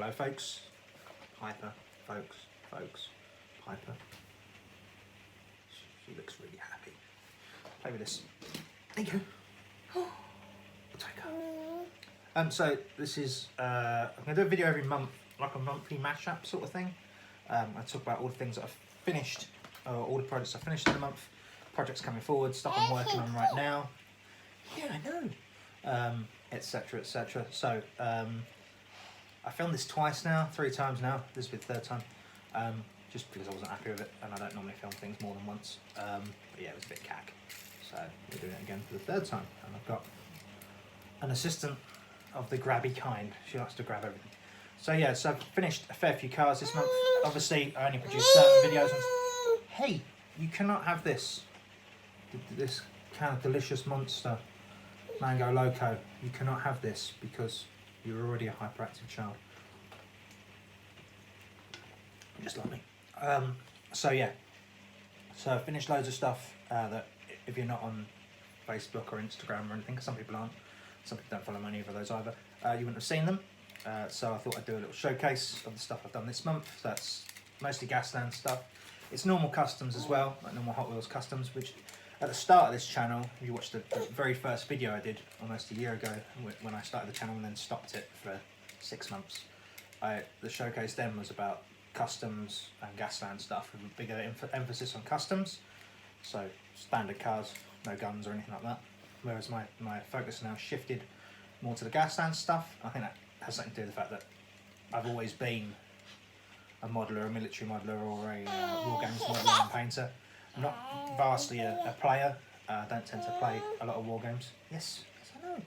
Hello folks, Piper, folks, Piper. She looks really happy. Play with this. There you go. Take her. So this is, I'm going to do a video every month, like a monthly mashup sort of thing. I talk about all the things that I've finished, all the projects I've finished in the month, projects coming forward, stuff I'm working on right now. Yeah, I know. Etc, etc. So, I filmed this twice now, 3 times now. This will be the 3rd time. Just because I wasn't happy with it, and I don't normally film things more than once. But yeah, it was a bit cack. So we're doing it again for the 3rd time, and I've got an assistant of the grabby kind. She likes to grab everything. So yeah, so I've finished a fair few cars this month. Obviously, I only produce certain videos. Hey, you cannot have this. This kind of delicious monster, Mango Loco. You cannot have this because you're already a hyperactive child. Just like me. So yeah. So I finished loads of stuff that if you're not on Facebook or Instagram or anything, because some people aren't, some people don't follow any of those either, you wouldn't have seen them. So I thought I'd do a little showcase of the stuff I've done this month. That's mostly Gaslands stuff. It's normal customs as well, like normal Hot Wheels customs, which at the start of this channel, if you watched the very first video I did almost a year ago when I started the channel and then stopped it for 6 months, the showcase then was about customs and Gasland stuff with a bigger emphasis on customs. So standard cars, no guns or anything like that. Whereas my focus now shifted more to the Gasland stuff. I think that has something to do with the fact that I've always been a modeller, a military modeller, or a war games modeller and painter. I'm not vastly a player. I don't tend to play a lot of war games. Yes, I know.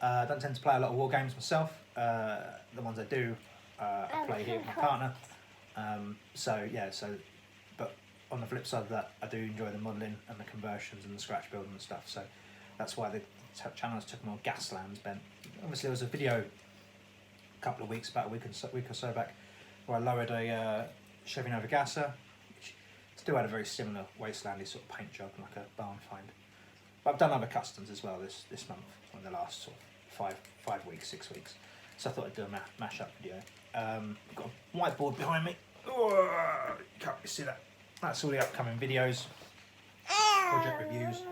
I don't tend to play a lot of war games myself. The ones I do, I play here with my partner. But on the flip side of that, I do enjoy the modelling and the conversions and the scratch building and stuff. So that's why the channel took more Gaslands bent. Obviously, there was a video a couple of weeks, about a week or so back, where I lowered a Chevy Nova Gasser. Still had a very similar wastelandy sort of paint job, like a barn find. But I've done other customs as well this month, in the last sort of 5 weeks, 6 weeks. So I thought I'd do a mashup video. I've got a whiteboard behind me. Oh, you can't really see that. That's all the upcoming videos, project reviews.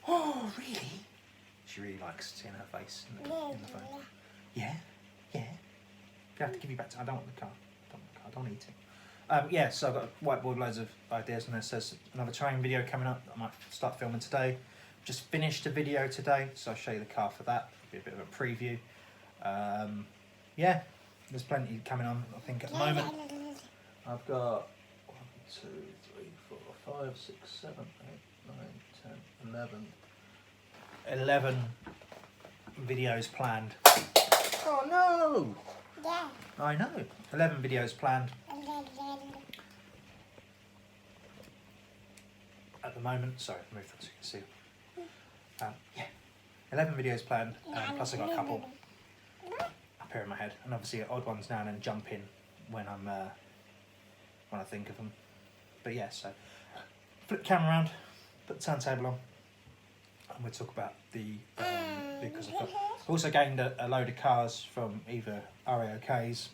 Oh, really? She really likes seeing her face in the phone. Yeah, yeah. I have to give you back to. I don't want the car. I don't need to. Yeah, so I've got a whiteboard, loads of ideas, and it says another terrain video coming up that I might start filming today. Just finished a video today, so I'll show you the car for that. It'll be a bit of a preview. Yeah, there's plenty coming on, I think, at the moment. I've got 1, 2, 3, 4, 5, 6, 7, 8, 9, 10, 11 videos planned. Oh no! Yeah. I know. 11 videos planned. At the moment, sorry, move that so you can see. Yeah, 11 videos planned, plus I've got a couple up here in my head, and obviously odd ones now and then jump in when I think of them. But yeah, so flip the camera around, put the turntable on, and we'll talk about the because I've also gained a load of cars from either RAOKs,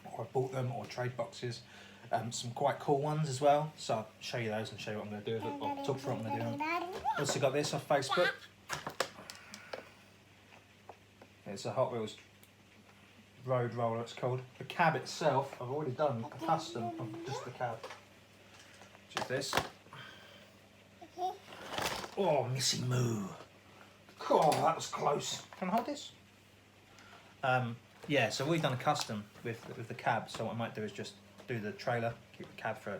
or I've bought them, or trade boxes. Some quite cool ones as well, so I'll show you those and show you what I'm going to do with it, or talk through what I'm going to do. Also got this off Facebook. It's a Hot Wheels road roller, it's called. The cab itself, I've already done a custom of just the cab. Which is this. Oh, Missy Moo. Oh, that was close. Can I hold this? Yeah, so we've done a custom with the cab, so what I might do is just do the trailer, keep the cab for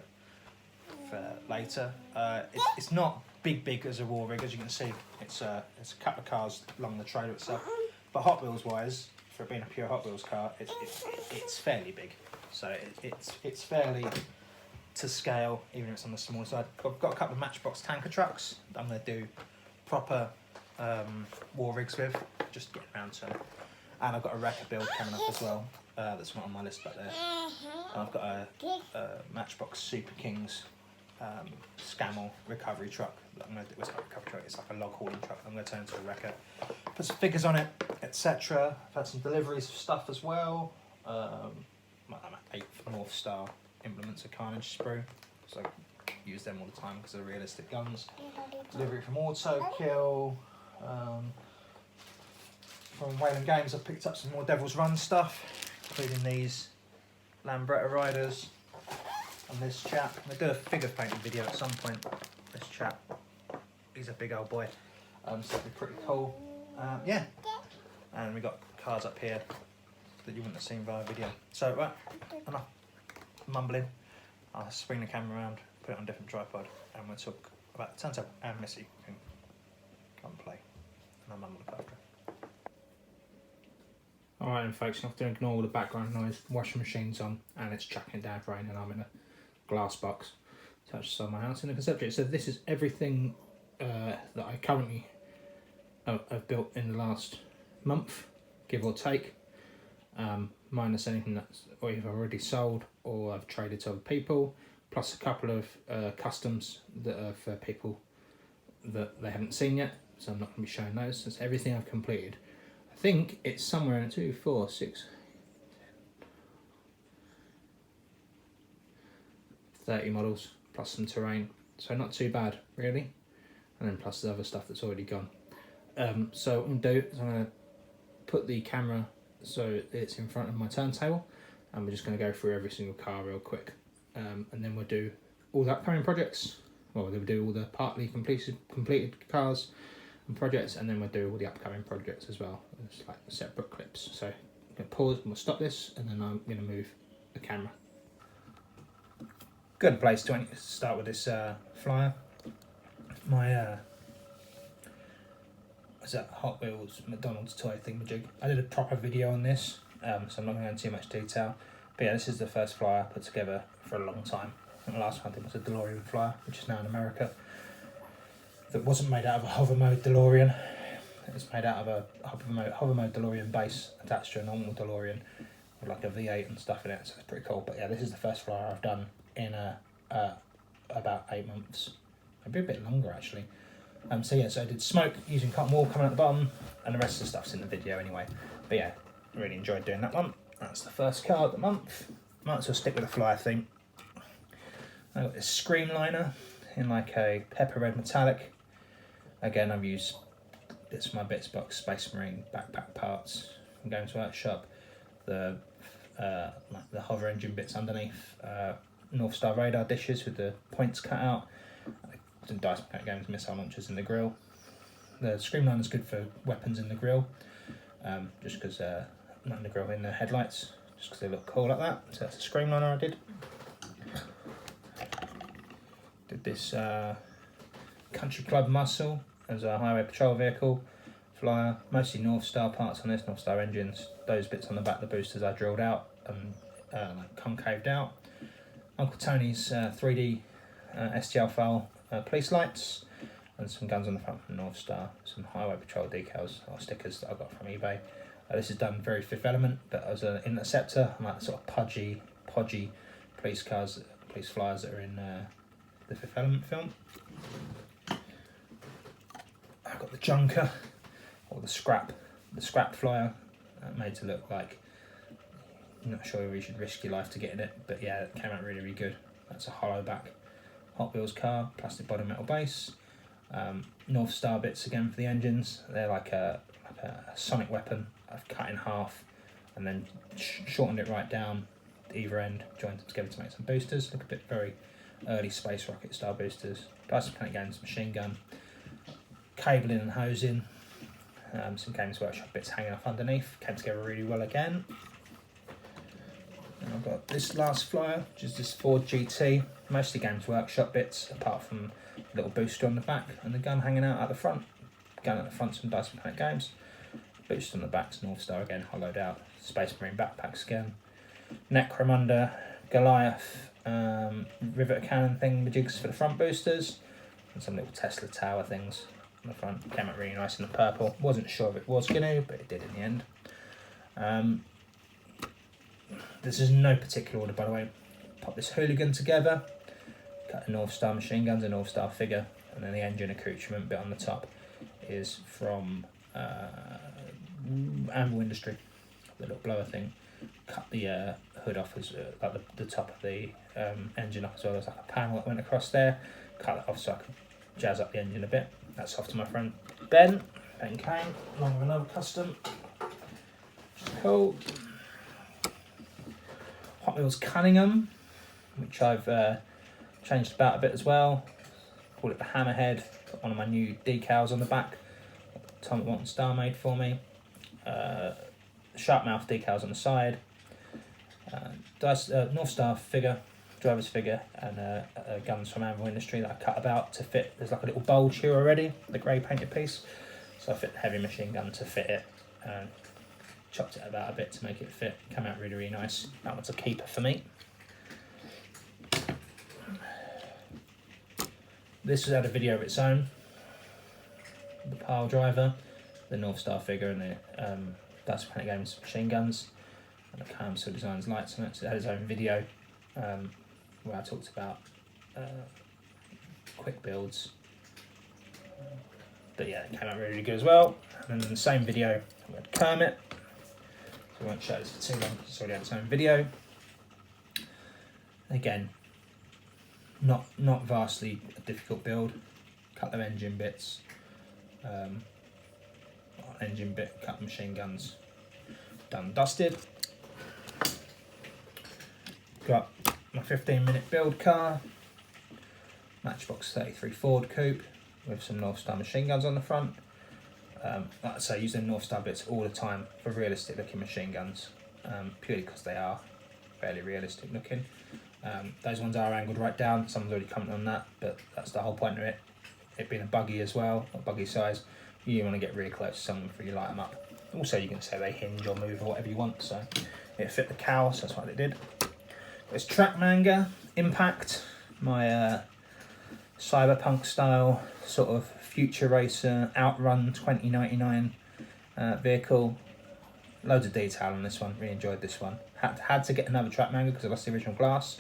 later. It's not big as a war rig, as you can see. It's a couple of cars along the trailer itself. But Hot Wheels wise, for it being a pure Hot Wheels car, it's fairly big. So it's fairly to scale, even if it's on the small side. I've got a couple of Matchbox tanker trucks that I'm going to do proper war rigs with, just getting around to them. And I've got a wrecker build coming up as well. That's not on my list back there. And I've got a Matchbox Super Kings Scammel recovery truck. I'm gonna do, it's not a recovery truck, it's like a log hauling truck. I'm going to turn into a wrecker. Put some figures on it. etc. I've had some deliveries of stuff as well. My 8th North Star implements of Carnage sprue, so I use them all the time because they're realistic guns. Delivery from Auto Kill. From Wayland Games, I've picked up some more Devil's Run stuff, including these Lambretta Riders and this chap. I'm going to do a figure painting video at some point. This chap, he's a big old boy, so that'll be pretty cool. Yeah, and we got cards up here that you wouldn't have seen via video. So, right, enough mumbling. I'll swing the camera around, put it on a different tripod, and we'll talk about the turntable. And Missy can come and play, and I'll mumble after. Alright then folks, you have to ignore all the background noise. Washing machine's on and it's chucking down rain and I'm in a glass box attached to my house in the conservatory. So this is everything that I currently have built in the last month, give or take, minus anything that's either already sold or I've traded to other people, plus a couple of customs that are for people that they haven't seen yet, so I'm not going to be showing those. That's everything I've completed. I think it's somewhere in 2, 4, 6, 30 models plus some terrain, so not too bad really, and then plus the other stuff that's already gone. So what I'm going to do is I'm going to put the camera so it's in front of my turntable and we're just going to go through every single car real quick, and then we'll do all the upcoming projects, well we'll do all the partly completed cars and projects, and then we'll do all the upcoming projects as well. It's like separate clips. So I'm going to pause and we'll stop this, and then I'm going to move the camera. Good place to start with this flyer. My is that Hot Wheels McDonald's toy thingamajig. I did a proper video on this, so I'm not going to go into too much detail. But yeah, this is the first flyer I put together for a long time. And the last one I think was a DeLorean flyer, which is now in America. That wasn't made out of a hover mode DeLorean. It's made out of a hover mode DeLorean base attached to a normal DeLorean with like a V8 and stuff in it, so it's pretty cool. But yeah, this is the first flyer I've done in about 8 months, maybe a bit longer actually. So yeah, so I did smoke using cotton wool coming out the bottom, and the rest of the stuff's in the video anyway. But yeah, really enjoyed doing that one. That's the first car of the month. Might as well stick with the flyer thing. I got this Screamliner in like a pepper red metallic. Again, I've used bits from my bits box, Space Marine backpack parts from Games Workshop, the hover engine bits underneath, North Star radar dishes with the points cut out, some Dice Mechanic Games missile launchers in the grill. The Screamliner is good for weapons in the grill, just because not in the grill, in the headlights, just because they look cool like that. So that's a Screamliner I did. Did this Country Club Muscle as a highway patrol vehicle flyer, mostly North Star parts on this, North Star engines. Those bits on the back of the boosters I drilled out and like concaved out. Uncle Tony's 3D STL file police lights, and some guns on the front from North Star, some highway patrol decals or stickers that I got from eBay. This is done very Fifth Element, but as an Interceptor, and like the sort of podgy police cars, police flyers that are in the Fifth Element film. I've got the Junker, or the Scrap flyer, made to look like, I'm not sure if you should risk your life to get in it, but yeah, it came out really, really good. That's a hollow back Hot Wheels car, plastic body, metal base. North Star bits again for the engines. They're like a sonic weapon I've cut in half and then shortened it right down either end, joined them together to make some boosters. Look a bit very early space rocket style boosters. Dice Mechanic Games machine gun, cabling and hosing, some Games Workshop bits hanging off underneath. Came together really well again. And I've got this last flyer, which is this Ford GT, mostly Games Workshop bits, apart from a little booster on the back and the gun hanging out at the front. Gun at the front, some Dice Mechanic Games. Booster on the back's North Star again, hollowed out. Space Marine backpacks again. Necromunda, Goliath, rivet cannon thingamajigs for the front boosters, and some little Tesla tower things on the front. Came out really nice in the purple. Wasn't sure if it was going to, but it did in the end. This is no particular order, by the way. Pop this hooligan together, cut a North Star machine guns, a North Star figure, and then the engine accoutrement bit on the top is from Anvil Industry, the little blower thing. Cut the hood off, as like the top of the engine off as well. There's like a panel that went across there. Cut that off so I could jazz up the engine a bit. That's off to my friend Ben Kane, along with another custom. Which is cool. Hot Wheels Cunningham, which I've changed about a bit as well. Call it the Hammerhead. Got one of my new decals on the back. Tom Watson Star made for me. Sharp mouth decals on the side. North Star figure, driver's figure, and guns from Anvil Industry that I cut about to fit. There's like a little bulge here already, the grey painted piece. So I fit the heavy machine gun to fit it. And chopped it about a bit to make it fit. Come out really, really nice. That one's a keeper for me. This has had a video of its own. The pile driver, the North Star figure, and the Dice Planet Games machine guns, and the Camsel Designs lights on it. So it had its own video where I talked about quick builds. But yeah, it came out really, really good as well. And then in the same video, we had Kermit. So I won't show this for too long, it's already had its own video. Again, not vastly a difficult build. Couple of engine bits, engine bit, couple machine guns, done, dusted. Got my 15-minute build car, Matchbox 33 Ford Coupe with some North Star machine guns on the front. Like I say, using North Star bits all the time for realistic looking machine guns, purely because they are fairly realistic looking. Those ones are angled right down. Someone's already commented on that, but that's the whole point of it. It being a buggy as well, a buggy size, you want to get really close to someone before you light them up. Also, you can say they hinge or move or whatever you want, so it fit the cowl, so that's what it did. There's Track Manga Impact, my cyberpunk style sort of future racer Outrun 2099 vehicle. Loads of detail on this one, really enjoyed this one. Had to get another Track Manga because I lost the original glass.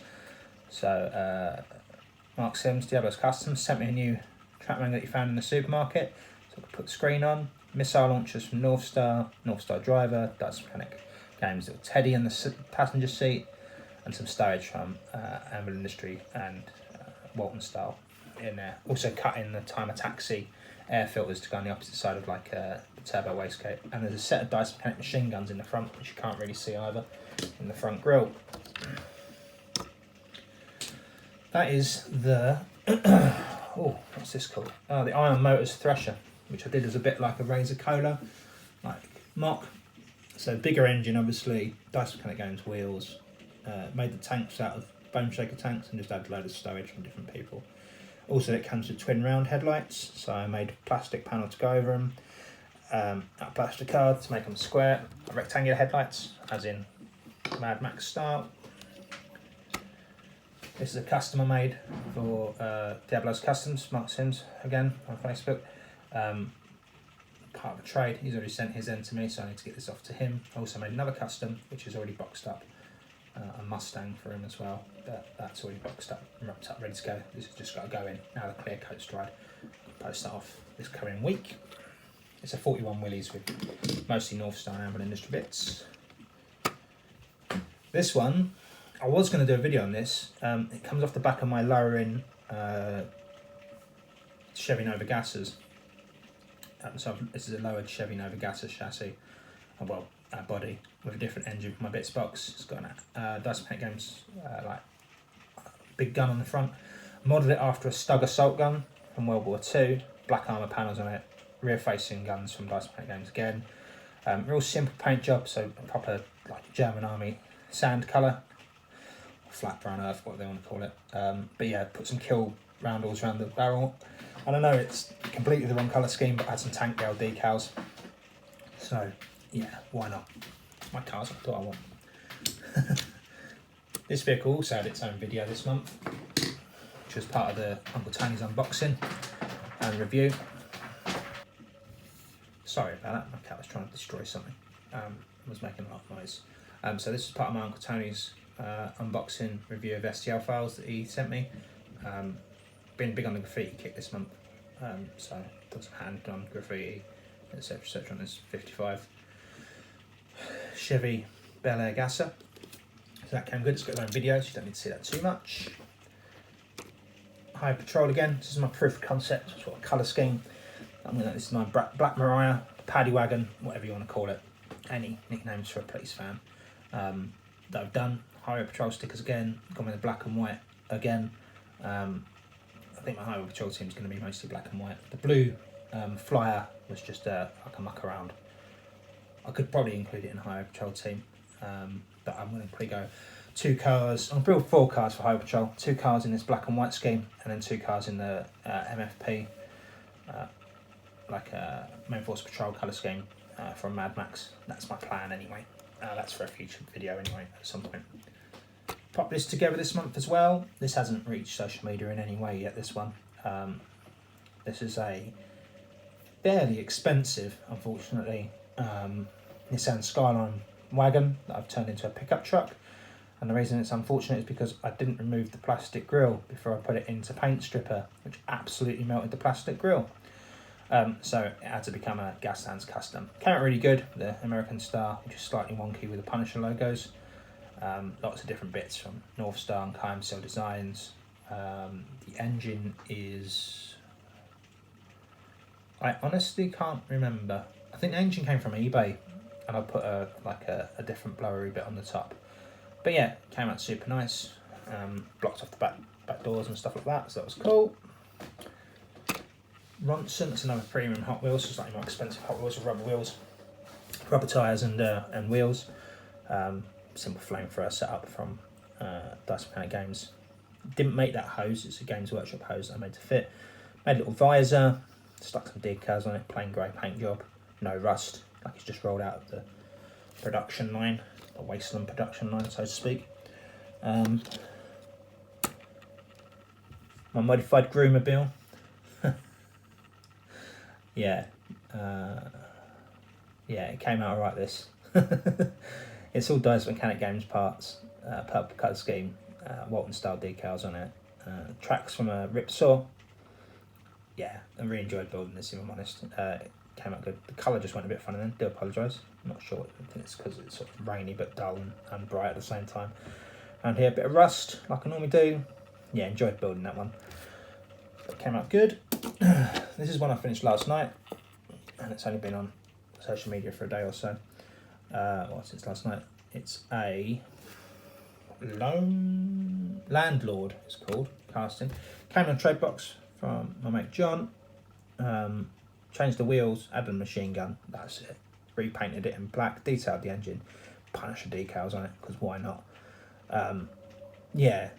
So Mark Sims, Diablo's Customs, sent me a new Track Manga that he found in the supermarket. So I could put the screen on. Missile launchers from North Star Driver, Dice Planet Games, little Teddy in the passenger seat, and some stowage from Anvil Industry and Walton Style in there. Also cut in the Timer Taxi air filters to go on the opposite side of like the turbo wastegate. And there's a set of Dice Planet machine guns in the front, which you can't really see either, in the front grille. That is the, oh, what's this called? Oh, the Iron Motors Thresher, which I did as a bit like a Razor Cola, like mock. So bigger engine, obviously, Dice Planet Games wheels, made the tanks out of Bone Shaker tanks and just added a load of stowage from different people. Also, it comes with twin round headlights, so I made a plastic panel to go over them, a plastic card to make them square, rectangular headlights, as in Mad Max style. This is a custom I made for Diablo's Customs, Mark Sims, again, on Facebook. Part of a trade, he's already sent his end to me, so I need to get this off to him. I also made another custom, which is already boxed up, a Mustang for him as well. That's already boxed up and wrapped up, ready to go. This has just got to go in. Now the clear coat's dried. I'll post that off this coming week. It's a 41 Willys with mostly North Star and Anvil Industry bits. This one, I was going to do a video on this. It comes off the back of my lowering Chevy Nova gassers. So this is a lowered Chevy Nova gasser chassis, body with a different engine for my bits box. It's got a Dice Planet Games like big gun on the front. Modelled it after a Stug assault gun from World War II. Black armour panels on it. Rear facing guns from Dice Planet Games again. Real simple paint job, so a proper like German army sand colour. Flat brown earth, what they want to call it. But yeah, put some kill roundels around the barrel. I don't know, it's completely the wrong colour scheme, but I had some tank gale decals. So yeah, why not? My car's what I want. This vehicle also had its own video this month, which was part of the Uncle Tony's unboxing and review. Sorry about that, my cat was trying to destroy something. Was making a lot of noise. So this is part of my Uncle Tony's unboxing review of STL files that he sent me. Been big on the graffiti kit this month, so done some hand done graffiti, etc. on this 55. Chevy Bel Air gasser. So that came good. It's got its own video, so you don't need to see that too much. Highway Patrol again. This is my proof of concept sort of colour scheme. This is my Black Mariah, Paddy Wagon, whatever you want to call it. Any nicknames for a police fan that I've done. Highway Patrol stickers again. Gone with the black and white again. I think my Highway Patrol team is going to be mostly black and white. The blue flyer was just like a muck around. I could probably include it in Highway Patrol team, but I'm going to probably go 2 cars. I'm going to build 4 cars for Highway Patrol. 2 cars in this black and white scheme, and then 2 cars in the MFP, like a Main Force Patrol colour scheme from Mad Max. That's my plan anyway. That's for a future video anyway at some point. Pop this together this month as well. This hasn't reached social media in any way yet, this one. This is a fairly expensive, unfortunately, Nissan Skyline wagon that I've turned into a pickup truck. And the reason it's unfortunate is because I didn't remove the plastic grille before I put it into paint stripper, which absolutely melted the plastic grille. So it had to become a Gaslands custom. Came out really good, the American Star, which is slightly wonky with the Punisher logos. Lots of different bits from North Star and KMCL Designs. The engine is... I honestly can't remember. I think the engine came from eBay, and I put a different blowery bit on the top. But yeah, came out super nice. Blocked off the back doors and stuff like that, so that was cool. Ronson, it's another premium Hot Wheels, so slightly more expensive Hot Wheels with rubber wheels, rubber tyres and wheels. Simple flamethrower setup from Dice Mechanic Games. Didn't make that hose, it's a Games Workshop hose that I made to fit. Made a little visor, stuck some decals on it, plain grey paint job, no rust, like it's just rolled out of the production line, the Wasteland production line, so to speak. My modified Groomobile. Yeah, it came out alright, this. It's all Dice Mechanic Games parts, purple colour scheme, Walton style decals on it, tracks from a Ripsaw. Yeah, I really enjoyed building this, if I'm honest. It came out good. The colour just went a bit funny then, do apologise. I'm not sure, I think it's because it's sort of rainy but dull and bright at the same time. And here a bit of rust, like I normally do. Yeah, enjoyed building that one. It came out good. This is one I finished last night, and it's only been on social media for a day or so. Well, since last night. It's a Landlord, it's called, casting. Came in a trade box from my mate John. Changed the wheels, added a machine gun, that's it. Repainted it in black, detailed the engine, Punisher decals on it, because why not? Yeah,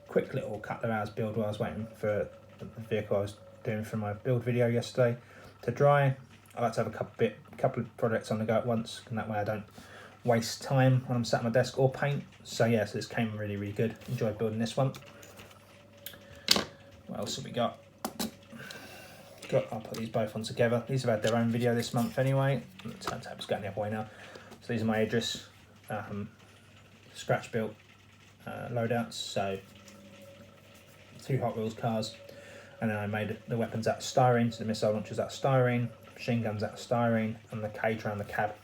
quick little couple of hours build while I was waiting for the vehicle I was doing for my build video yesterday to dry. I like to have a couple of projects on the go at once, and that way I don't waste time when I'm sat at my desk or paint. So yeah, so this came really, really good. Enjoyed building this one. What else have we got? I'll put these both on together. These have had their own video this month anyway. The turntable's going the other way now. So these are my Idris scratch built loadouts. So 2 Hot Wheels cars, and then I made the weapons out of styrene. So the missile launchers out of styrene, machine guns out of styrene, and the cage around the cab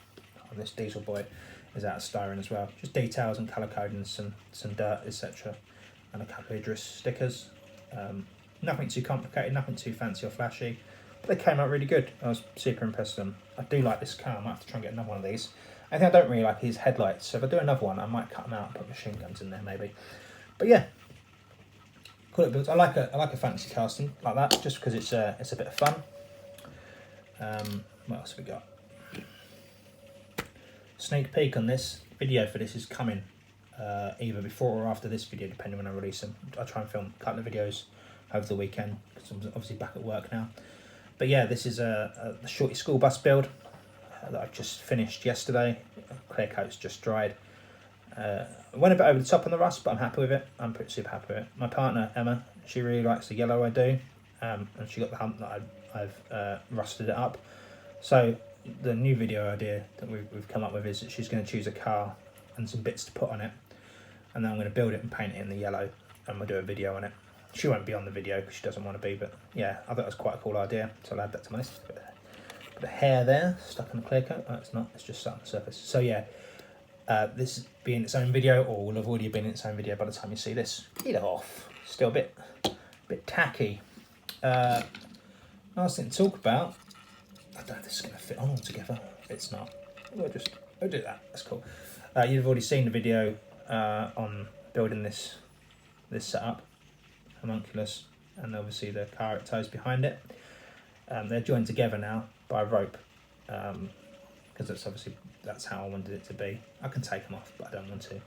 on this diesel boy is out of styrene as well. Just details and colour coding, some dirt, etc. And a couple of Idris stickers. Nothing too complicated, nothing too fancy or flashy, but they came out really good. I was super impressed with them. I do like this car. I might have to try and get another one of these. I think I don't really like his headlights, so if I do another one, I might cut them out and put machine guns in there maybe. But yeah, cool builds. I like a fancy casting like that, just because it's a bit of fun. What else have we got? Sneak peek on this video for this is coming either before or after this video, depending when I release them. I try and film a couple of videos over the weekend because I'm obviously back at work now. But yeah, this is a shorty school bus build that I've just finished yesterday. Clear coat's just dried. Went a bit over the top on the rust, but I'm happy with it. I'm pretty super happy with it. My partner Emma, she really likes the yellow I do, and she got the hump that I've rusted it up. So the new video idea that we've come up with is that she's going to choose a car and some bits to put on it, and then I'm going to build it and paint it in the yellow, and we'll do a video on it. She won't be on the video because she doesn't want to be, but yeah, I thought it was quite a cool idea, so I'll add that to my list. Got a hair there stuck in the clear coat. Oh, it's not, it's just sat on the surface. So yeah, this being its own video, or will have already been its own video by the time you see this. Get it off. Still a bit tacky. Last thing to talk about, I don't know if this is going to fit on all together. It's not. We'll do that. That's cool. You've already seen the video on building this setup, homunculus, and obviously the carrot toes behind it. They're joined together now by a rope, because that's how I wanted it to be. I can take them off, but I don't want to.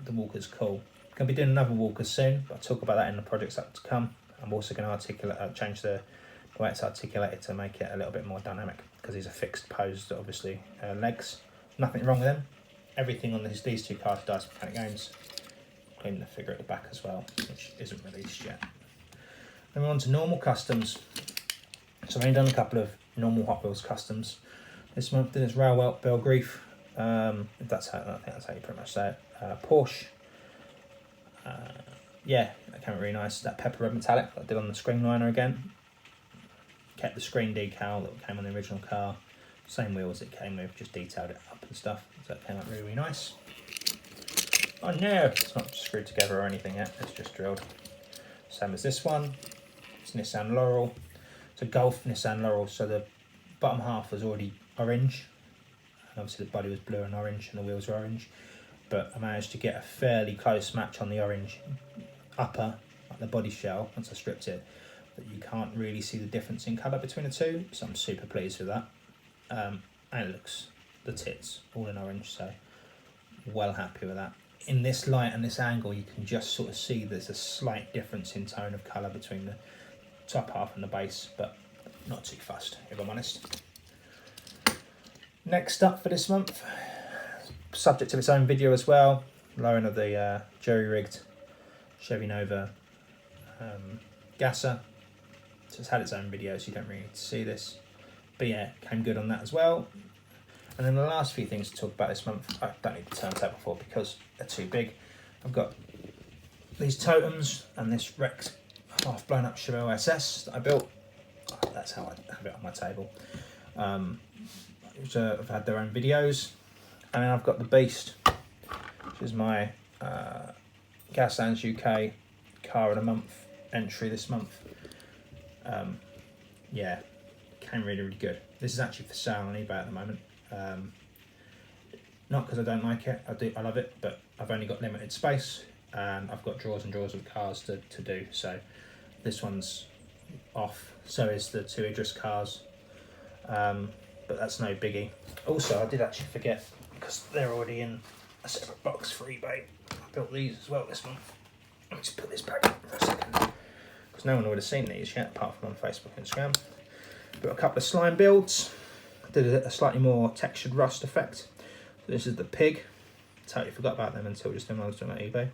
The walker's cool. Going to be doing another walker soon, but I'll talk about that in the projects up to come. I'm also going to change the way it's articulated to make it a little bit more dynamic, because these are fixed posed, obviously, legs. Nothing wrong with them. Everything on these two cards, Dice Mechanic Games, including the figure at the back as well, which isn't released yet. Then we're on to normal customs. So I've only done a couple of normal Hot Wheels customs this month. There's Railwell Belgrief, if that's how, I think that's how you pretty much say it. Porsche. Yeah, that came out really nice. That pepper red metallic that I did on the screen liner again. Kept the screen decal that came on the original car. Same wheels it came with, just detailed it up and stuff. So that came out really, really nice. Oh no, it's not screwed together or anything yet, it's just drilled. Same as this one. It's Nissan Laurel. It's a Golf Nissan Laurel, so the bottom half was already orange. And obviously the body was blue and orange and the wheels were orange. But I managed to get a fairly close match on the orange upper, like the body shell, once I stripped it, that you can't really see the difference in colour between the two, so I'm super pleased with that. And it looks the tits, all in orange, so well happy with that. In this light and this angle, you can just sort of see there's a slight difference in tone of colour between the top half and the base, but not too fussed, if I'm honest. Next up for this month, subject to its own video as well, lowering of the jury-rigged Chevy Nova gasser. So it's had its own video, so you don't really need to see this. But yeah, came good on that as well. And then the last few things to talk about this month, I don't need the turntable for because they're too big. I've got these totems and this wrecked half blown up Chevelle SS that I built. That's how I have it on my table. Which have had their own videos. And then I've got the Beast, which is my Gaslands UK car of the month entry this month. Yeah, came really, really good. This is actually for sale on eBay at the moment. Not because I don't like it, I love it, but I've only got limited space and I've got drawers and drawers of cars to do, so this one's off. So is the two Idris cars, but that's no biggie. Also, I did actually forget, because they're already in a separate box for eBay, I built these as well this month. Let me just put this back for a second, because no one would have seen these yet, apart from on Facebook and Instagram. Got a couple of slime builds. Did a slightly more textured rust effect. So this is the pig. Totally forgot about them until just then I was doing it on eBay.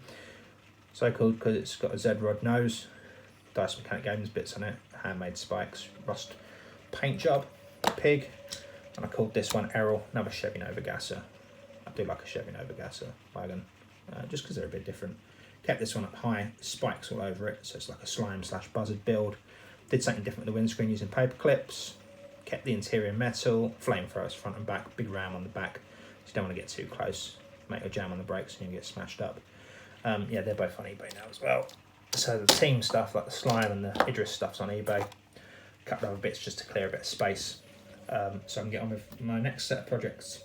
So cool because it's got a Z-rod nose, Dice Mechanic Games bits on it, handmade spikes, rust paint job, pig, and I called this one Errol, another Chevy Nova gasser. I do like a Chevy Nova gasser wagon, just because they're a bit different. Kept this one up high, spikes all over it, so it's like a slime / buzzard build. Did something different with the windscreen using paper clips. Kept the interior metal, flamethrowers front and back, big ram on the back. So you don't want to get too close, make a jam on the brakes and you get smashed up. Yeah, they're both on eBay now as well. So the team stuff, like the slime and the Idris stuff's on eBay. A couple of other bits just to clear a bit of space. So I can get on with my next set of projects,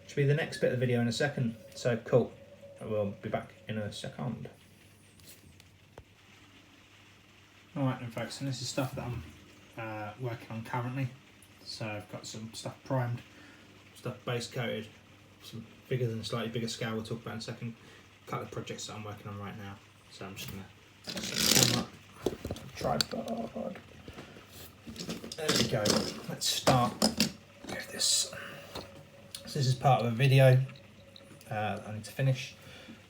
which will be the next bit of the video in a second. So cool, we'll be back in a second. Alright then folks, and this is stuff that I'm working on currently. So I've got some stuff primed, stuff base coated, some bigger than slightly bigger scale we'll talk about in a second. A couple of projects that I'm working on right now. So I'm just going to set the camera up, tripod. There we go. Let's start with this. So this is part of a video I need to finish.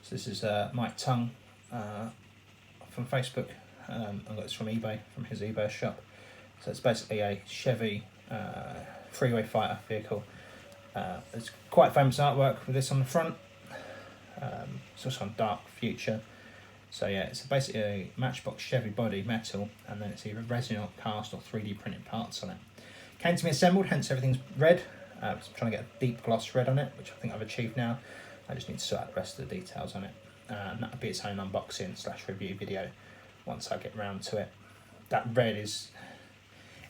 So this is Mike Tung from Facebook. I got this from eBay, from his eBay shop. So it's basically a Chevy freeway fighter vehicle. It's quite famous artwork with this on the front. It's also on Dark Future. So yeah, it's basically a Matchbox Chevy body metal, and then it's either resin or cast or 3D printed parts on it. Came to me assembled, hence everything's red. So I'm trying to get a deep gloss red on it, which I think I've achieved now. I just need to sort out the rest of the details on it. And that'll be its own unboxing / review video once I get round to it. That red is...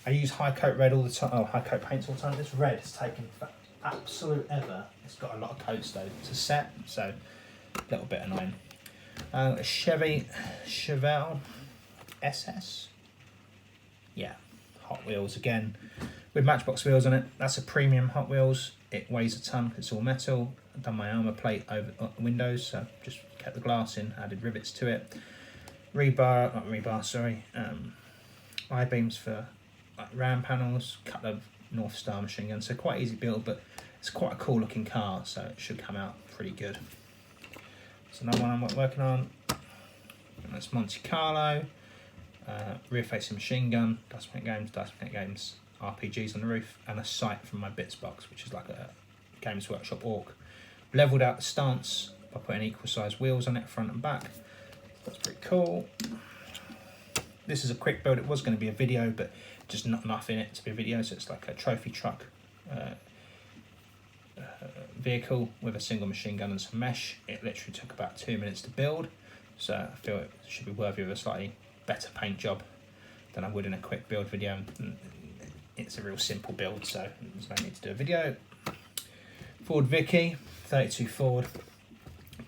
I use high coat red all the time, high coat paints all the time. This red is taken for absolute ever. It's got a lot of coats though to set, so a little bit annoying. A Chevelle SS. Yeah, Hot Wheels again with Matchbox wheels on it. That's a premium Hot Wheels. It weighs a ton. It's all metal. I've done my armour plate over the windows, so just kept the glass in, added rivets to it. I-beams for like ram panels, couple of North Star machine guns. So quite easy build, but it's quite a cool looking car, so it should come out pretty good. So another one I'm working on. And that's Monte Carlo. Rear facing machine gun, Dice Paint Games, RPGs on the roof, and a sight from my bits box, which is like a Games Workshop Orc. Levelled out the stance by putting equal size wheels on it, front and back. That's pretty cool. This is a quick build. It was going to be a video, but just not enough in it to be a video, so it's like a trophy truck vehicle with a single machine gun and some mesh. It literally took about 2 minutes to build, so I feel it should be worthy of a slightly better paint job than I would in a quick build video. It's a real simple build, so there's no need to do a video. Ford Vicky 32 Ford,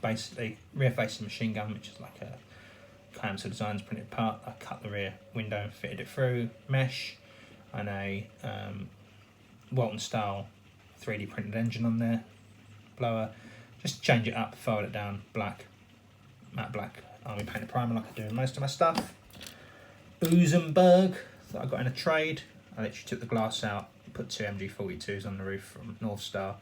basically rear facing machine gun, which is like a Clamshell Designs printed part. I cut the rear window and fitted it through, mesh, and a Walton style 3D printed engine on there, blower. Just change it up, fold it down, black, matte black army painted primer like I do in most of my stuff. Usenberg that I got in a trade. I literally took the glass out, put 2 MG42s on the roof from North Star,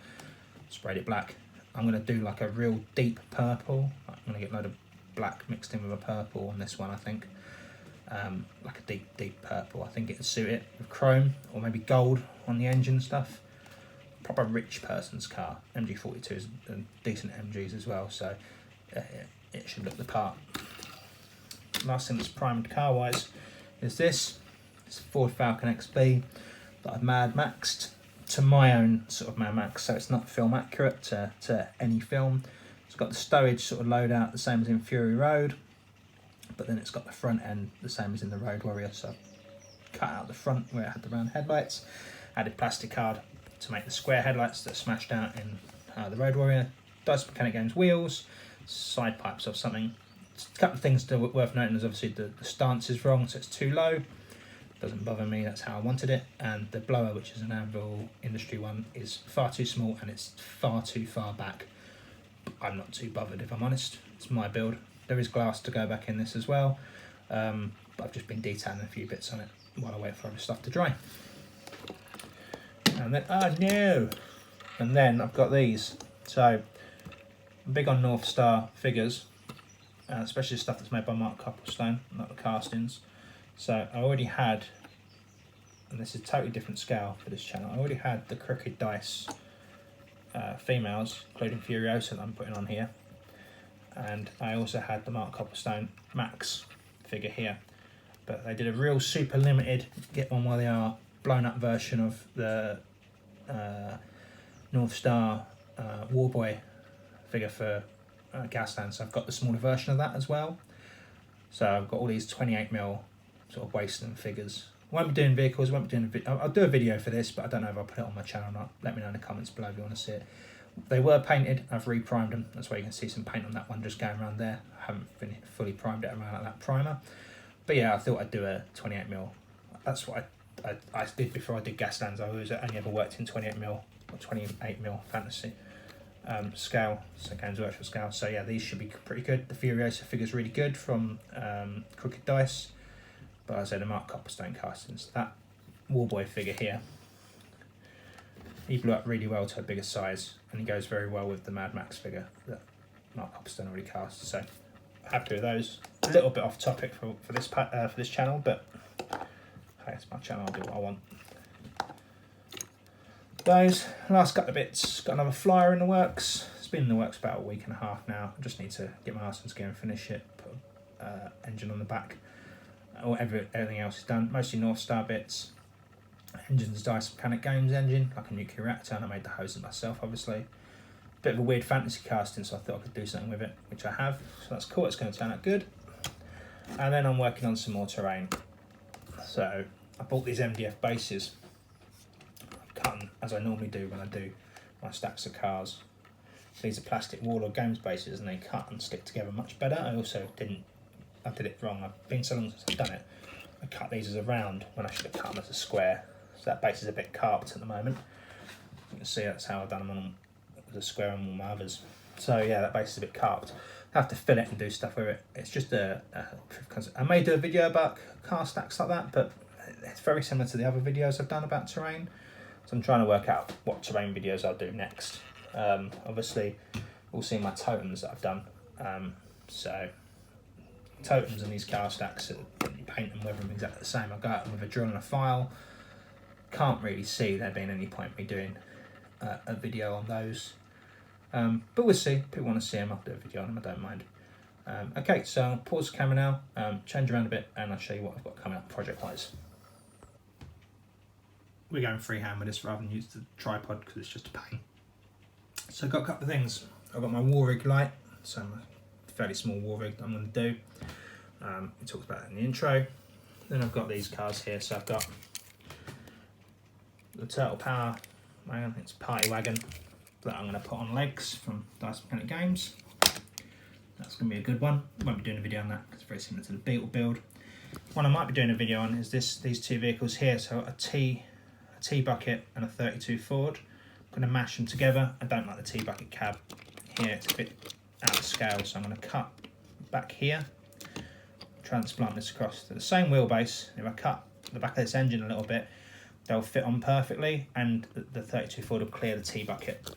sprayed it black. I'm going to do like a real deep purple. I'm going to get a load of black mixed in with a purple on this one, I think. Like a deep purple. I think it would suit it with chrome or maybe gold on the engine stuff. Proper rich person's car. MG42s and decent MGs as well, so it should look the part. Last thing that's primed car wise is this. It's a Ford Falcon XB that I've Mad Maxed to my own sort of Mad Max, so it's not film accurate to any film. It's got the stowage sort of loadout the same as in Fury Road, but then it's got the front end the same as in the Road Warrior, so cut out the front where it had the round headlights, added plastic card to make the square headlights that smashed out in the Road Warrior, Dice Mechanic Games wheels, side pipes or something. A couple of things worth noting is obviously the stance is wrong, so it's too low. Doesn't bother me, that's how I wanted it. And the blower, which is an Anvil Industry one, is far too small and it's far too far back. I'm not too bothered, if I'm honest. It's my build. There is glass to go back in this as well, but I've just been detailing a few bits on it while I wait for other stuff to dry. And then, oh no! And then I've got these. So, I'm big on North Star figures, especially stuff that's made by Mark Copplestone, not the castings. So I already had, and this is a totally different scale for this channel, I already had the Crooked Dice females, including Furiosa that I'm putting on here. And I also had the Mark Copplestone Max figure here. But they did a real super limited, get one while they are, blown up version of the North Star Warboy figure for Gaslands. So I've got the smaller version of that as well. So I've got all these 28mm sort of wasteland figures. Won't be doing vehicles, won't be doing I'll do a video for this, but I don't know if I'll put it on my channel or not. Let me know in the comments below if you want to see it. They were painted, I've re-primed them. That's why you can see some paint on that one just going around there. I haven't fully primed it around like that primer. But yeah, I thought I'd do a 28mm. That's what I did before I did Gaslands. I only ever worked in 28mm or 28mm fantasy scale, so Games Workshop scale. So yeah, these should be pretty good. The Furiosa figure's really good from Crooked Dice. But as I said, the Mark Copplestone castings. That Warboy figure here, he blew up really well to a bigger size, and he goes very well with the Mad Max figure that Mark Copplestone already cast. So happy with those. A little bit off topic for this channel, but hey, it's my channel. I'll do what I want. Those last couple of bits. Got another flyer in the works. It's been in the works about a week and a half now. I just need to get my arse into gear and finish it. Put engine on the back. Everything else is done. Mostly North Star bits. Engine's Dice Mechanic Games engine, like a nuclear reactor, and I made the hoses myself, obviously. Bit of a weird fantasy casting, so I thought I could do something with it, which I have. So that's cool, it's going to turn out good. And then I'm working on some more terrain. So I bought these MDF bases. I've cut them as I normally do when I do my stacks of cars. These are plastic Warlord Games bases, and they cut and stick together much better. I did it wrong. I've been so long since I've done it. I cut these as a round when I should have cut them as a square. So that base is a bit carved at the moment. You can see that's how I've done them on the square on all my others. So yeah, that base is a bit carved. I have to fill it and do stuff with it. It's just a proof of concept. I may do a video about car stacks like that, but it's very similar to the other videos I've done about terrain. So I'm trying to work out what terrain videos I'll do next. Obviously, we'll see my totems that I've done. So totems and these car stacks, you paint them with them exactly the same. I go out with a drill and a file. Can't really see there being any point me doing a video on those. But we'll see. If people want to see them, I'll do a video on them, I don't mind. Okay, so I'll pause the camera now, change around a bit, and I'll show you what I've got coming up project-wise. We're going freehand with this rather than use the tripod because it's just a pain. So I've got a couple of things. I've got my war rig light, so a fairly small war rig that I'm going to do. We talked about it in the intro. Then I've got these cars here, so I've got the Turtle Power wagon, it's party wagon, that I'm going to put on legs from Dice Mechanic Games. That's going to be a good one. I won't be doing a video on that because it's very similar to the Beetle build. One I might be doing a video on is these two vehicles here, so a T bucket and a 32 Ford. I'm going to mash them together. I don't like the T bucket cab here, it's a bit out of scale, so I'm going to cut back here, transplant this across to the same wheelbase. If I cut the back of this engine a little bit, they'll fit on perfectly, and the 32 Ford will clear the T bucket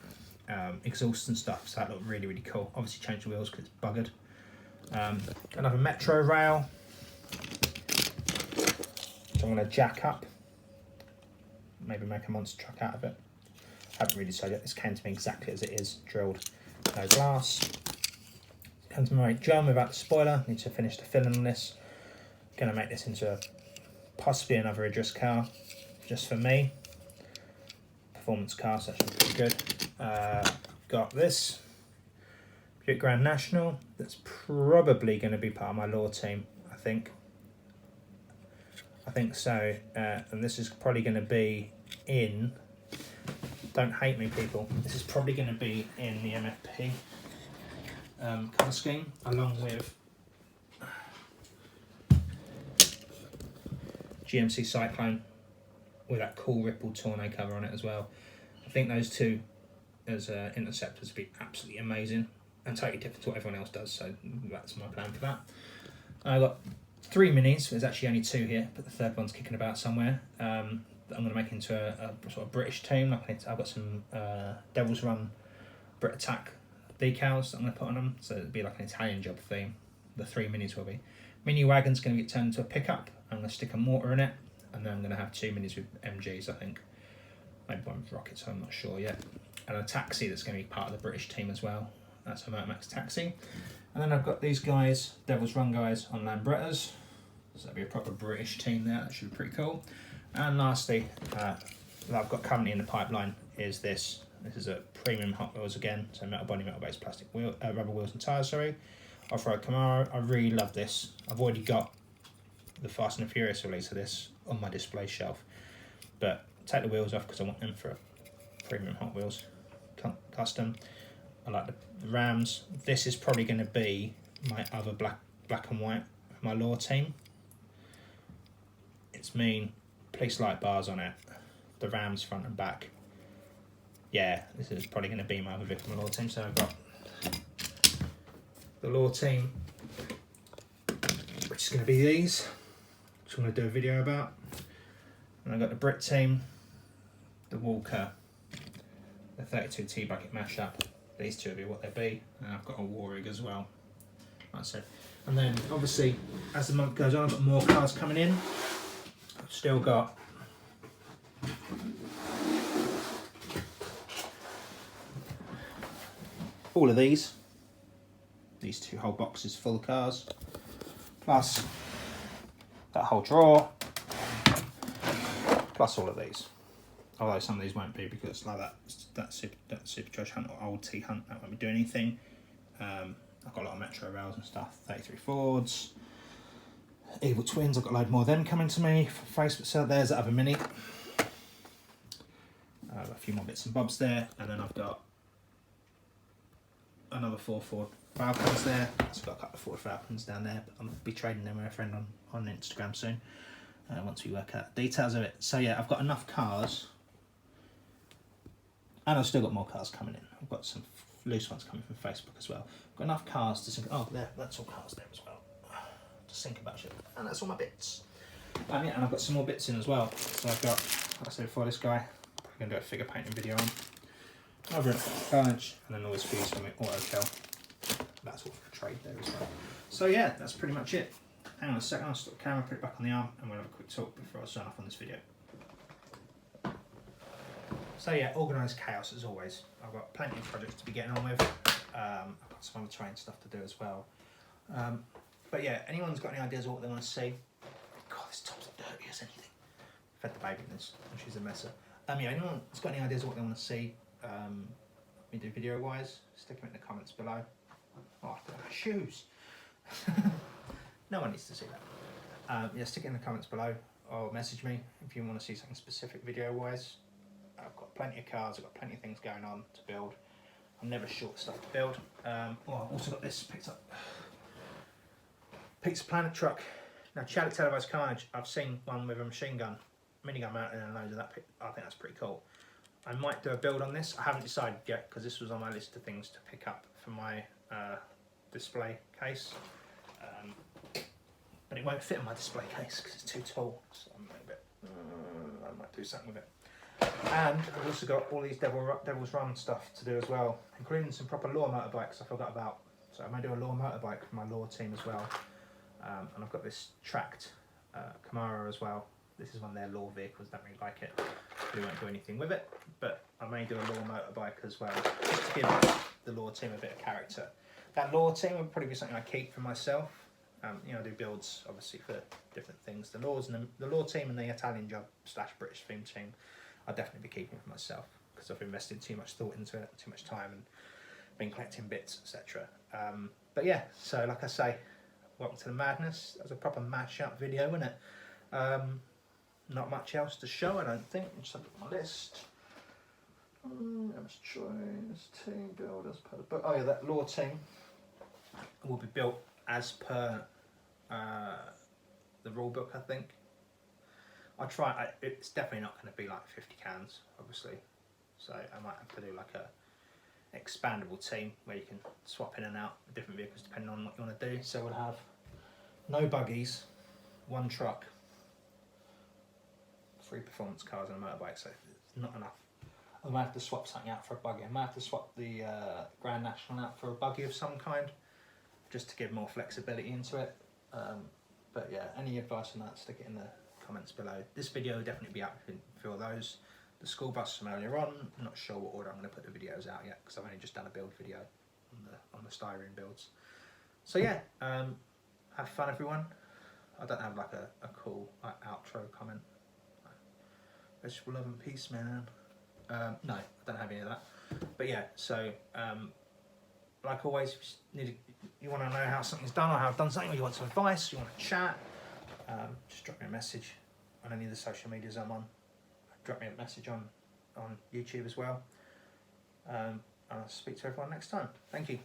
exhaust and stuff, so that looked really, really cool. Obviously change the wheels because it's buggered. Another Metro rail, which I'm going to jack up, maybe make a monster truck out of it. Haven't really decided yet. This came to me exactly as it is, drilled, no glass. Comes to my drum without the spoiler. Need to finish the filling on this. Going to make this into possibly another Idris car, just for me. Performance car, so that should be pretty good. Got this Buick Grand National. That's probably going to be part of my lore team, I think. I think so. And this is probably going to be in... Don't hate me, people. This is probably going to be in the MFP colour scheme, along with GMC Cyclone with that cool Ripple Tornado cover on it as well. I think those two as interceptors would be absolutely amazing and totally different to what everyone else does, so that's my plan for that. I got 3 minis, there's actually only 2 here, but the third one's kicking about somewhere. That I'm going to make into a sort of British team. I've got some Devil's Run Brit Attack decals that I'm going to put on them, so it'll be like an Italian job theme. The 3 minis will be. Mini Wagon's going to get turned into a pickup. I'm going to stick a mortar in it, and then I'm going to have 2 minis with MGs, I think. Maybe one with rockets, I'm not sure yet. And a taxi that's going to be part of the British team as well. That's a Motormax taxi. And then I've got these guys, Devil's Run guys, on Lambrettas. So that'll be a proper British team there. That should be pretty cool. And lastly, that I've got currently in the pipeline is this. This is a premium Hot Wheels again, so metal body, metal based plastic wheel, rubber wheels and tyres, sorry. Off-road Camaro. I really love this. I've already got the Fast and the Furious release of this on my display shelf, but take the wheels off because I want them for a premium Hot Wheels custom. I like the Rams. This is probably going to be my other black and white, my lore team. It's mean. Police light bars on it, the Rams front and back. Yeah, this is probably going to be my other victim lore team. So I've got the lore team, which is going to be these, which I'm going to do a video about. And I've got the Brit team, the Walker, the 32 T-Bucket Mashup. These two will be what they be. And I've got a War Rig as well, like I said. And then obviously, as the month goes on, I've got more cars coming in. Still got all of these 2 whole boxes full of cars, plus that whole drawer, plus all of these. Although some of these won't be, because like that Super Judge Hunt or Old T Hunt, that won't be doing anything. I've got a lot of Metro Rails and stuff, 33 Fords, Evil Twins, I've got a load more of them coming to me for Facebook. So there's that other Mini. A few more bits and bobs there, and then I've got another 4 Ford Falcons there. So I've got a couple of Ford Falcons down there, but I'll be trading them with a friend on Instagram soon, once we work out the details of it. So yeah, I've got enough cars, and I've still got more cars coming in. I've got some loose ones coming from Facebook as well. I've got enough cars to think, oh, there, that's all cars there as well. Just think about shit. And that's all my bits. Yeah, and I've got some more bits in as well. So I've got, like I said before, this guy. I'm going to do a figure painting video on. Over at Carnage, and then all this fuse from Auto Kill. That's all for trade there as well. So yeah, that's pretty much it. Hang on a second, I'll stop the camera, put it back on the arm, and we'll have a quick talk before I sign off on this video. So yeah, organised chaos as always. I've got plenty of projects to be getting on with. I've got some other train stuff to do as well. But yeah, anyone's got any ideas of what they want to see? God, this top's dirty as anything. Fed the baby this, and she's a messer. Yeah, anyone's got any ideas of what they want to see me do video wise? Stick them in the comments below. Oh, look at my shoes. No one needs to see that. Yeah, stick it in the comments below, or message me if you want to see something specific video wise. I've got plenty of cars, I've got plenty of things going on to build. I'm never short of stuff to build. I've also got this picked up. Pizza Planet truck. Now, Chaddock Televised Carnage, I've seen one with a machine gun, minigun mounted and loads of that. I think that's pretty cool. I might do a build on this. I haven't decided yet, because this was on my list of things to pick up for my display case. But it won't fit in my display case because it's too tall. So I might do something with it. And I've also got all these Devil's Run stuff to do as well, including some proper law motorbikes I forgot about. So I might do a law motorbike for my law team as well. And I've got this tracked Camaro as well. This is one of their law vehicles, don't really like it. We won't do anything with it, but I may do a law motorbike as well, just to give the law team a bit of character. That law team would probably be something I keep for myself. You know, I do builds obviously for different things. The law team and the Italian job / British theme team, I'll definitely be keeping for myself, because I've invested too much thought into it, too much time, and been collecting bits, etc. But yeah, so like I say, welcome to the madness. That was a proper mashup video, wasn't it? Not much else to show, I don't think. Just look at my list. Let's try this team build as per the book. Oh yeah, that law team will be built as per the rule book, I think. I'll try. It's definitely not going to be like 50 cans, obviously. So I might have to do like a expandable team where you can swap in and out with different vehicles depending on what you want to do. So we'll have no buggies, one truck, 3 performance cars and a motorbike. So it's not enough. I might have to swap something out for a buggy. I might have to swap the Grand National out for a buggy of some kind, just to give more flexibility into it. But yeah, any advice on that, stick it in the comments below. This video will definitely be out for those. The school bus from earlier on, I'm not sure what order I'm going to put the videos out yet, because I've only just done a build video on the styrene builds. So yeah, have fun everyone. I don't have like a cool outro comment. Vegetable love and peace, man. No, I don't have any of that. But yeah, so like always, if you want to know how something's done or how I've done something, or you want some advice, you want to chat, just drop me a message on any of the social medias I'm on. Drop me a message on YouTube as well. And I'll speak to everyone next time. Thank you.